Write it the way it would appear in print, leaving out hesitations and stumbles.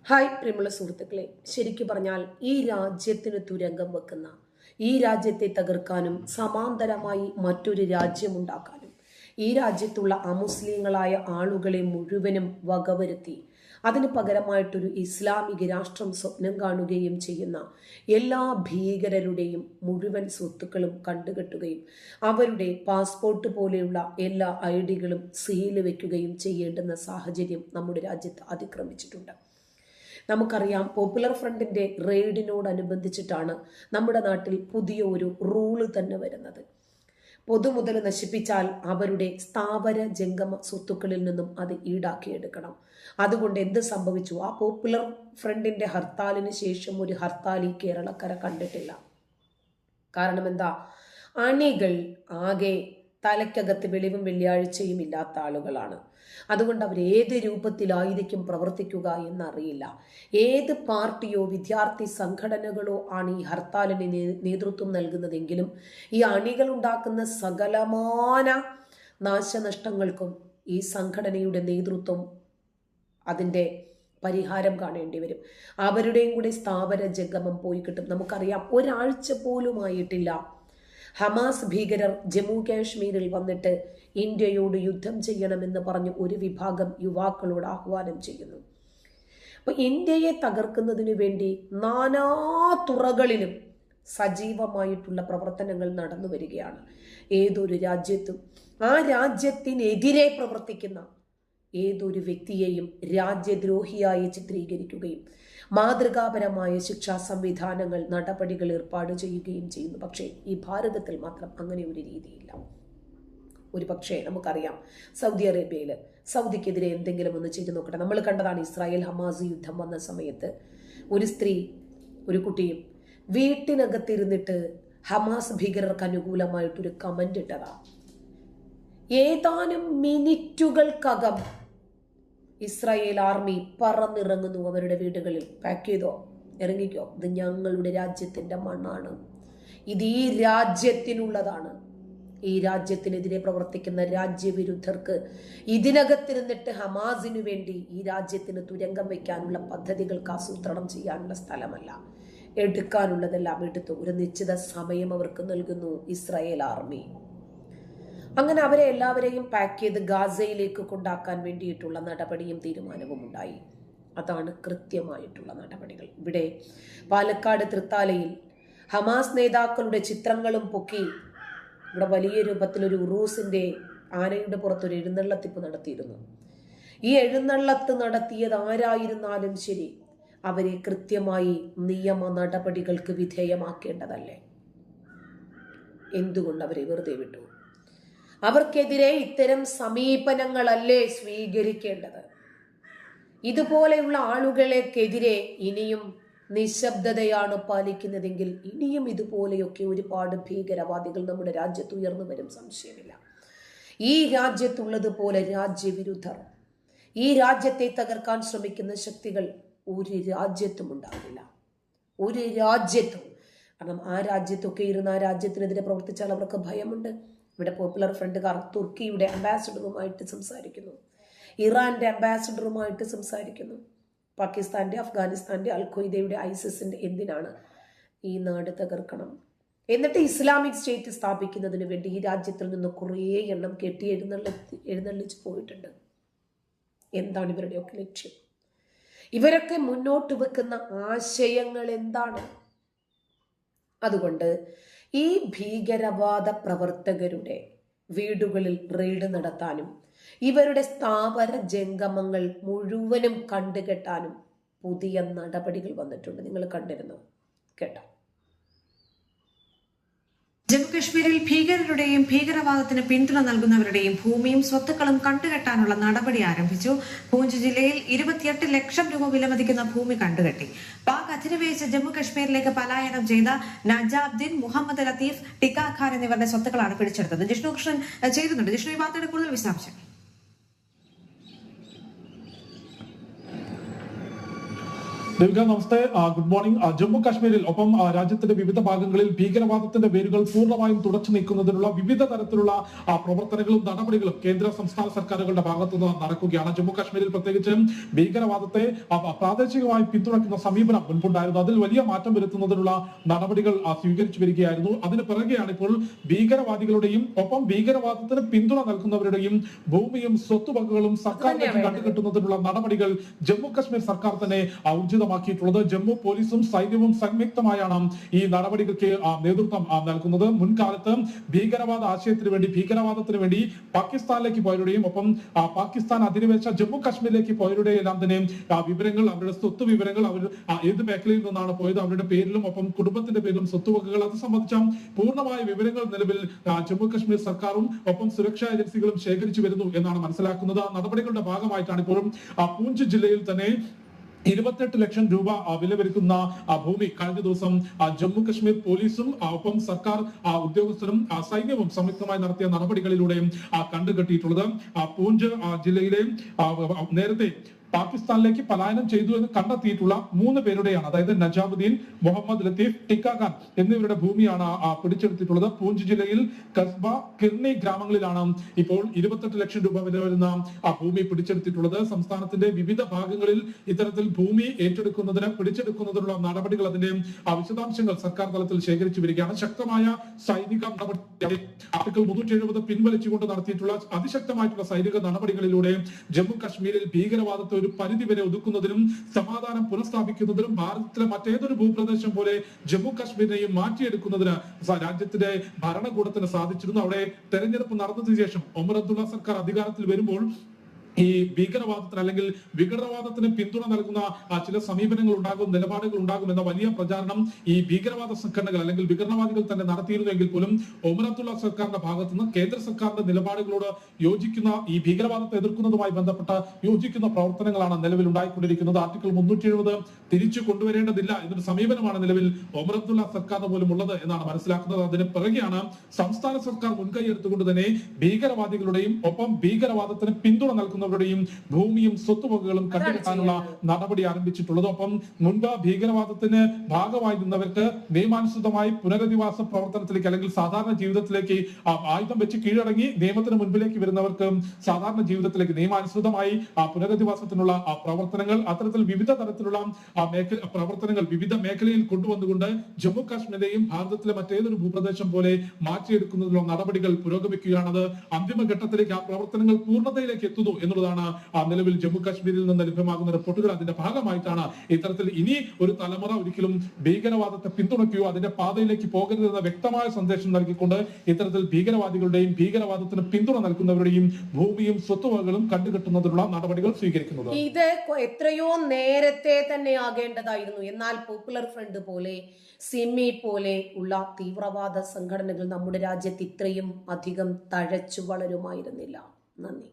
Hi പ്രിയമുള്ള സുഹൃത്തുക്കളെ, ശരിക്കു പറഞ്ഞാൽ ഈ രാജ്യത്തിന് തുരങ്കം വെക്കുന്ന, ഈ രാജ്യത്തെ തകർക്കാനും സമാന്തരമായി മറ്റൊരു രാജ്യമുണ്ടാക്കാനും ഈ രാജ്യത്തുള്ള അമുസ്ലിങ്ങളായ ആളുകളെ മുഴുവനും വകവരുത്തി അതിന് പകരമായിട്ടൊരു ഇസ്ലാമിക രാഷ്ട്രം സ്വപ്നം കാണുകയും ചെയ്യുന്ന എല്ലാ ഭീകരരുടെയും മുഴുവൻ സ്വത്തുക്കളും കണ്ടുകെട്ടുകയും അവരുടെ പാസ്പോർട്ട് പോലെയുള്ള എല്ലാ ഐഡികളും സീല് വെക്കുകയും ചെയ്യേണ്ടുന്ന സാഹചര്യം നമ്മുടെ രാജ്യത്ത് അതിക്രമിച്ചിട്ടുണ്ട്. നമുക്കറിയാം, പോപ്പുലർ ഫ്രണ്ടിന്റെ റെയ്ഡിനോടനുബന്ധിച്ചിട്ടാണ് നമ്മുടെ നാട്ടിൽ പുതിയ ഒരു റൂള് തന്നെ വരുന്നത്. പൊതുമുതൽ നശിപ്പിച്ചാൽ അവരുടെ സ്ഥാവര ജംഗമ സ്വത്തുക്കളിൽ നിന്നും അത് ഈടാക്കിയെടുക്കണം. അതുകൊണ്ട് എന്ത് സംഭവിച്ചു? ആ പോപ്പുലർ ഫ്രണ്ടിന്റെ ഹർത്താലിന് ശേഷം ഒരു ഹർത്താൽ ഈ കേരളക്കര കണ്ടിട്ടില്ല. കാരണം എന്താ? അണികൾ ആകെ തലയ്ക്കകത്ത് വെളിവും വെള്ളിയാഴ്ചയും ഇല്ലാത്ത ആളുകളാണ്. അതുകൊണ്ട് അവർ ഏത് രൂപത്തിലായിരിക്കും പ്രവർത്തിക്കുക എന്നറിയില്ല. ഏത് പാർട്ടിയോ വിദ്യാർത്ഥി സംഘടനകളോ ആണ് ഈ ഹർത്താലിന് നേതൃത്വം നൽകുന്നതെങ്കിലും ഈ അണികൾ ഉണ്ടാക്കുന്ന സകലമാന നാശനഷ്ടങ്ങൾക്കും ഈ സംഘടനയുടെ നേതൃത്വം അതിൻ്റെ പരിഹാരം കാണേണ്ടി വരും. അവരുടെയും കൂടെ സ്ഥാവര ജംഗമം പോയി കിട്ടും. നമുക്കറിയാം, ഒരാഴ്ച പോലും ആയിട്ടില്ല ഹമാസ് ഭീകരർ ജമ്മു കാശ്മീരിൽ വന്നിട്ട് ഇന്ത്യയോട് യുദ്ധം ചെയ്യണമെന്ന് പറഞ്ഞ് ഒരു വിഭാഗം യുവാക്കളോട് ആഹ്വാനം ചെയ്യുന്നു. അപ്പൊ ഇന്ത്യയെ തകർക്കുന്നതിന് വേണ്ടി നാനാ തുറകളിലും സജീവമായിട്ടുള്ള പ്രവർത്തനങ്ങൾ നടന്നു വരികയാണ്. ഏതൊരു രാജ്യത്തും ആ രാജ്യത്തിനെതിരെ പ്രവർത്തിക്കുന്ന ഏതൊരു വ്യക്തിയെയും രാജ്യദ്രോഹിയായി ചിത്രീകരിക്കുകയും മാതൃകാപരമായ ശിക്ഷാ സംവിധാനങ്ങൾ, നടപടികൾ ഏർപ്പാട് ചെയ്യുകയും ചെയ്യുന്നു. പക്ഷേ ഈ ഭാരതത്തിൽ മാത്രം അങ്ങനെ ഒരു രീതിയില്ല. ഒരു പക്ഷേ നമുക്കറിയാം, സൗദി അറേബ്യയിൽ സൗദിക്കെതിരെ എന്തെങ്കിലും ഒന്ന് ചെയ്തു നോക്കട്ടെ. നമ്മൾ കണ്ടതാണ് ഇസ്രായേൽ ഹമാസ് യുദ്ധം വന്ന സമയത്ത് ഒരു സ്ത്രീ, ഒരു കുട്ടിയും വീട്ടിനകത്തിരുന്നിട്ട് ഹമാസ് ഭീകരർക്ക് അനുകൂലമായിട്ടൊരു കമന്റ് ഇട്ടതാ. ഏതാനും മിനിറ്റുകൾക്കകം ഇസ്രായേൽ ആർമി പറന്നിറങ്ങുന്നു അവരുടെ വീടുകളിൽ. പാക്ക് ചെയ്തോ, ഇറങ്ങിക്കോ, ഇത് ഞങ്ങളുടെ രാജ്യത്തിന്റെ മണ്ണാണ്, ഇത് ഈ രാജ്യത്തിനുള്ളതാണ്. ഈ രാജ്യത്തിനെതിരെ പ്രവർത്തിക്കുന്ന രാജ്യവിരുദ്ധർക്ക് ഇതിനകത്തിരുന്നിട്ട് ഹമാസിനു വേണ്ടി ഈ രാജ്യത്തിന് തുരങ്കം വയ്ക്കാനുള്ള പദ്ധതികൾക്ക് ആസൂത്രണം ചെയ്യാനുള്ള സ്ഥലമല്ല. എടുക്കാനുള്ളതെല്ലാം എടുത്തു. ഒരു നിശ്ചിത സമയം അവർക്ക് നൽകുന്നു ഇസ്രായേൽ ആർമി. അങ്ങനെ അവരെ എല്ലാവരെയും പാക്ക് ചെയ്ത് ഗാസയിലേക്ക് കൊണ്ടാക്കാൻ വേണ്ടിയിട്ടുള്ള നടപടിയും തീരുമാനവും ഉണ്ടായി. അതാണ് കൃത്യമായിട്ടുള്ള നടപടികൾ. ഇവിടെ പാലക്കാട് തൃത്താലയിൽ ഹമാസ് നേതാക്കളുടെ ചിത്രങ്ങളും പൊക്കി ഇവിടെ വലിയ രൂപത്തിലൊരു ഉറൂസിന്റെ ആനയുടെ പുറത്തൊരു എഴുന്നള്ളത്തിപ്പ് നടത്തിയിരുന്നു. ഈ എഴുന്നള്ളത്ത് നടത്തിയത് ആരായിരുന്നാലും ശരി, അവരെ കൃത്യമായി നിയമ നടപടികൾക്ക് വിധേയമാക്കേണ്ടതല്ലേ? എന്തുകൊണ്ട് അവരെ വെറുതെ വിട്ടു? അവർക്കെതിരെ ഇത്തരം സമീപനങ്ങളല്ലേ സ്വീകരിക്കേണ്ടത്? ഇതുപോലെയുള്ള ആളുകൾക്കെതിരെ ഇനിയും നിശബ്ദതയാണ് പാലിക്കുന്നതെങ്കിൽ ഇനിയും ഇതുപോലെയൊക്കെ ഒരുപാട് ഭീകരവാദികൾ നമ്മുടെ രാജ്യത്ത് ഉയർന്നു വരും, സംശയമില്ല. ഈ രാജ്യത്തുള്ളതുപോലെ രാജ്യവിരുദ്ധർ, ഈ രാജ്യത്തെ തകർക്കാൻ ശ്രമിക്കുന്ന ശക്തികൾ ഒരു രാജ്യത്തും ഉണ്ടാകില്ല. ഒരു രാജ്യത്തും. കാരണം ആ രാജ്യത്തൊക്കെ ഇരുന്ന് ആ രാജ്യത്തിനെതിരെ പ്രവർത്തിച്ചാൽ അവർക്ക് ഭയമുണ്ട്. ഇവിടെ പോപ്പുലർ ഫ്രണ്ടുകാർ തുർക്കിയുടെ അംബാസിഡറുമായിട്ട് സംസാരിക്കുന്നു, ഇറാന്റെ അംബാസിഡറുമായിട്ട് സംസാരിക്കുന്നു, പാകിസ്ഥാന്റെ, അഫ്ഗാനിസ്ഥാന്റെ, അൽഖ്വയ്ദയുടെ, ഐസിസിന്റെ. എന്തിനാണ്? ഈ നാട് തകർക്കണം. എന്നിട്ട് ഇസ്ലാമിക് സ്റ്റേറ്റ് സ്ഥാപിക്കുന്നതിന് വേണ്ടി ഈ രാജ്യത്തിൽ നിന്ന് കുറേ എണ്ണം കെട്ടി എഴുന്നള്ളിച്ച് പോയിട്ടുണ്ട്. എന്താണ് ഇവരുടെയൊക്കെ ലക്ഷ്യം? ഇവരൊക്കെ മുന്നോട്ട് വെക്കുന്ന ആശയങ്ങൾ എന്താണ്? അതുകൊണ്ട് ഈ ഭീകരവാദ പ്രവർത്തകരുടെ വീടുകളിൽ റെയ്ഡ് നടത്താനും ഇവരുടെ സ്ഥാവര ജംഗമങ്ങൾ മുഴുവനും കണ്ടുകെട്ടാനും പുതിയ നടപടികൾ വന്നിട്ടുണ്ട്. നിങ്ങൾ കണ്ടിരുന്നു, കേട്ടോ? ജമ്മുകശ്മീരിൽ ഭീകരരുടെയും ഭീകരവാദത്തിന് പിന്തുണ നൽകുന്നവരുടെയും ഭൂമിയും സ്വത്തുക്കളും കണ്ടുകെട്ടാനുള്ള നടപടി ആരംഭിച്ചു. പൂഞ്ച് ജില്ലയിൽ 28 ലക്ഷം രൂപ വിലമതിക്കുന്ന ഭൂമി കണ്ടുകെട്ടി. പാക് അധിനിവേശ ജമ്മുകശ്മീരിലേക്ക് പലായനം ചെയ്ത നജാബ്ദീൻ, മുഹമ്മദ് ലത്തീഫ്, ടിക്കാ ഖാൻ എന്നിവരുടെ സ്വത്തുക്കളാണ് പിടിച്ചെടുത്തത്. ജിഷ്ണു കൃഷ്ണൻ ചെയ്യുന്നുണ്ട്. ജിഷ്ണു, ഈ വാർത്തയുടെ കൂടുതൽ വിശദാംശം. ദേവിക നമസ്തേ, ഗുഡ് മോർണിംഗ്. ജമ്മു കാശ്മീരിൽ ഒപ്പം രാജ്യത്തിന്റെ വിവിധ ഭാഗങ്ങളിൽ ഭീകരവാദത്തിന്റെ വേരുകൾ പൂർണ്ണമായും തുടച്ചു നീക്കുന്നതിനുള്ള വിവിധ തരത്തിലുള്ള പ്രവർത്തനങ്ങളും നടപടികളും കേന്ദ്ര സംസ്ഥാന സർക്കാരുകളുടെ ഭാഗത്തുനിന്ന് നടക്കുകയാണ്. ജമ്മു കാശ്മീരിൽ പ്രത്യേകിച്ച് ഭീകരവാദത്തെ പ്രാദേശികമായി പിന്തുണയ്ക്കുന്ന സമീപനം മുൻപുണ്ടായിരുന്നു. അതിൽ വലിയ മാറ്റം വരുത്തുന്നതിനുള്ള നടപടികൾ സ്വീകരിച്ചു വരികയായിരുന്നു. അതിന് പിറകെയാണ് ഇപ്പോൾ ഭീകരവാദികളുടെയും ഒപ്പം ഭീകരവാദത്തിന് പിന്തുണ നൽകുന്നവരുടെയും ഭൂമിയും സ്വത്തുവകകളും സർക്കാരിലേക്ക് കണ്ടുകെട്ടുന്നതിനുള്ള നടപടികൾ ജമ്മു കാശ്മീർ സർക്കാർ തന്നെ ഊർജിതമാക്കിയിട്ടുള്ളത്. ജമ്മു പോലീസും സൈന്യവും സംയുക്തമായാണ് ഈ നടപടികൾക്ക് നേതൃത്വം നൽകുന്നത്. മുൻകാലത്ത് ഭീകരവാദ ആശയത്തിന് വേണ്ടി ഭീകരവാദത്തിന് വേണ്ടി പാകിസ്ഥാനിലേക്ക് പോയവരുടെയും ഒപ്പം പാകിസ്ഥാൻ അധിനിവേശ ജമ്മു കാശ്മീരിലേക്ക് പോയവരുടെയും എല്ലാം തന്നെ വിവരങ്ങൾ, അവരുടെ സ്വത്ത് വിവരങ്ങൾ, അവർ ഏത് മേഖലയിൽ നിന്നാണ് പോയത്, അവരുടെ പേരിലും ഒപ്പം കുടുംബത്തിന്റെ പേരിലും സ്വത്തുവകകൾ, അത് സംബന്ധിച്ച പൂർണ്ണമായ വിവരങ്ങൾ നിലവിൽ ജമ്മു കാശ്മീർ സർക്കാരും ഒപ്പം സുരക്ഷാ ഏജൻസികളും ശേഖരിച്ചു വരുന്നു എന്നാണ് മനസ്സിലാക്കുന്നത്. ആ നടപടികളുടെ ഭാഗമായിട്ടാണ് ഇപ്പോഴും പൂഞ്ച് ജില്ലയിൽ തന്നെ 28 ലക്ഷം രൂപ വില വരുത്തുന്ന ഭൂമി കഴിഞ്ഞ ദിവസം ജമ്മു കശ്മീർ പോലീസും ഒപ്പം സർക്കാർ ഉദ്യോഗസ്ഥരും സൈന്യവും സംയുക്തമായി നടത്തിയ നടപടികളിലൂടെയും കണ്ടുകെട്ടിയിട്ടുള്ളത്. പൂഞ്ച് ജില്ലയിലെ നേരത്തെ പാകിസ്ഥാനിലേക്ക് പലായനം ചെയ്തു എന്ന് കണ്ടെത്തിയിട്ടുള്ള 3 പേരുടെയാണ്, അതായത് നജാമുദ്ദീൻ, മുഹമ്മദ് ലത്തീഫ്, ടിക്ക ഖാൻ എന്നിവരുടെ ഭൂമിയാണ് പിടിച്ചെടുത്തിട്ടുള്ളത്. പൂഞ്ച് ജില്ലയിൽ കസ്ബ, കിർണി ഗ്രാമങ്ങളിലാണ് ഇപ്പോൾ 28 ലക്ഷം രൂപ വില വരുന്ന ഭൂമി പിടിച്ചെടുത്തിട്ടുള്ളത്. സംസ്ഥാനത്തിന്റെ വിവിധ ഭാഗങ്ങളിൽ ഇത്തരത്തിൽ ഭൂമി ഏറ്റെടുക്കുന്നതിന് പിടിച്ചെടുക്കുന്നതിനുള്ള നടപടികൾ, അതിന്റെ വിശദാംശങ്ങൾ സർക്കാർ തലത്തിൽ ശേഖരിച്ചു വരികയാണ്. ശക്തമായ സൈനിക നടപടി ആർട്ടിക്കിൾ 370 പിൻവലിച്ചുകൊണ്ട് നടത്തിയിട്ടുള്ള അതിശക്തമായിട്ടുള്ള സൈനിക നടപടികളിലൂടെ ജമ്മു കാശ്മീരിൽ ഭീകരവാദത്തെ ഒരു പരിധി വരെ ഒതുക്കുന്നതിനും സമാധാനം പുനഃസ്ഥാപിക്കുന്നതിനും ഭാരതത്തിലെ മറ്റേതൊരു ഭൂപ്രദേശം പോലെ ജമ്മു കാശ്മീരിനെയും മാറ്റിയെടുക്കുന്നതിന് രാജ്യത്തിന്റെ ഭരണകൂടത്തിന് സാധിച്ചിരുന്നു. അവിടെ തെരഞ്ഞെടുപ്പ് നടന്നതിനു ശേഷം ഒമർ അബ്ദുള്ള സർക്കാർ അധികാരത്തിൽ വരുമ്പോൾ ഈ ഭീകരവാദത്തിന് അല്ലെങ്കിൽ വിഘടനവാദത്തിന് പിന്തുണ നൽകുന്ന ചില സമീപനങ്ങൾ ഉണ്ടാകും, നിലപാടുകൾ ഉണ്ടാകും എന്ന വലിയ പ്രചാരണം ഈ ഭീകരവാദ സംഘടനകൾ അല്ലെങ്കിൽ വിഘടനവാദികൾ തന്നെ നടത്തിയിരുന്നെങ്കിൽ പോലും ഒമർ അബ്ദുള്ള സർക്കാരിന്റെ ഭാഗത്തുനിന്ന് കേന്ദ്ര സർക്കാരിന്റെ നിലപാടുകളോട് യോജിക്കുന്ന, ഈ ഭീകരവാദത്തെ എതിർക്കുന്നതുമായി ബന്ധപ്പെട്ട യോജിക്കുന്ന പ്രവർത്തനങ്ങളാണ് നിലവിൽ ഉണ്ടായിക്കൊണ്ടിരിക്കുന്നത്. ആർട്ടിക്കിൾ 370 തിരിച്ചു കൊണ്ടുവരേണ്ടതില്ല എന്നൊരു സമീപനമാണ് നിലവിൽ ഒമർ അബ്ദുള്ള സർക്കാരിന് പോലും ഉള്ളത് എന്നാണ് മനസ്സിലാക്കുന്നത്. അതിന് പിറകെയാണ് സംസ്ഥാന സർക്കാർ മുൻകൈ എടുത്തുകൊണ്ട് തന്നെ ഭീകരവാദികളുടെയും ഒപ്പം ഭീകരവാദത്തിന് പിന്തുണ നൽകുന്ന ഭൂമിയും സ്വത്തുവകകളും കണ്ടുകെട്ടാനുള്ള നടപടി ആരംഭിച്ചിട്ടുള്ളത്. ഒപ്പം മുൻപ് ഭീകരവാദത്തിന് ഭാഗമായി നിന്നവർക്ക് നിയമാനുസൃതമായി പുനരധിവാസ പ്രവർത്തനത്തിലേക്ക് അല്ലെങ്കിൽ സാധാരണ ജീവിതത്തിലേക്ക് ആയുധം വെച്ച് കീഴടങ്ങി നിയമത്തിന് മുൻപിലേക്ക് വരുന്നവർക്ക് സാധാരണ ജീവിതത്തിലേക്ക് നിയമാനുസൃതമായി പുനരധിവാസത്തിനുള്ള പ്രവർത്തനങ്ങൾ, അത്തരത്തിൽ വിവിധ തരത്തിലുള്ള പ്രവർത്തനങ്ങൾ വിവിധ മേഖലയിൽ കൊണ്ടുവന്നുകൊണ്ട് ജമ്മു കാശ്മീരിനെയും ഭാരതത്തിലെ മറ്റേതൊരു ഭൂപ്രദേശം പോലെ മാറ്റിയെടുക്കുന്നതിനുള്ള നടപടികൾ പുരോഗമിക്കുകയാണത്. അന്തിമഘട്ടത്തിലേക്ക് ആ പ്രവർത്തനങ്ങൾ പൂർണ്ണതയിലേക്ക് എത്തുന്നു എന്നുള്ളതാണ് നിലവിൽ ജമ്മു കാശ്മീരിൽ നിന്ന് ലഭ്യമാകുന്ന റിപ്പോർട്ടുകൾ. അതിന്റെ ഭാഗമായിട്ടാണ് ഇത്തരത്തിൽ ഇനി ഒരു തലമുറ ഒരിക്കലും ഭീകരവാദത്തെ പിന്തുണയ്ക്കുകയോ അതിന്റെ പാതയിലേക്ക് പോകരുതെന്ന വ്യക്തമായ സന്ദേശം നൽകിക്കൊണ്ട് ഇത്തരത്തിൽ ഭീകരവാദികളുടെയും ഭീകരവാദത്തിന് പിന്തുണ നൽകുന്നവരുടെയും ഭൂമിയും സ്വത്തുവകകളും കണ്ടുകെട്ടുന്നതിനുള്ള നടപടികൾ സ്വീകരിക്കുന്നത്. ഇത് എത്രയോ നേരത്തെ തന്നെ ആകേണ്ടതായിരുന്നു. എന്നാൽ പോപ്പുലർ ഫ്രണ്ട് പോലെ, സിമി പോലെ ഉള്ള തീവ്രവാദ സംഘടനകൾ നമ്മുടെ രാജ്യത്ത് ഇത്രയും അധികം തഴച്ചു വളരുമായിരുന്നില്ല. നന്ദി.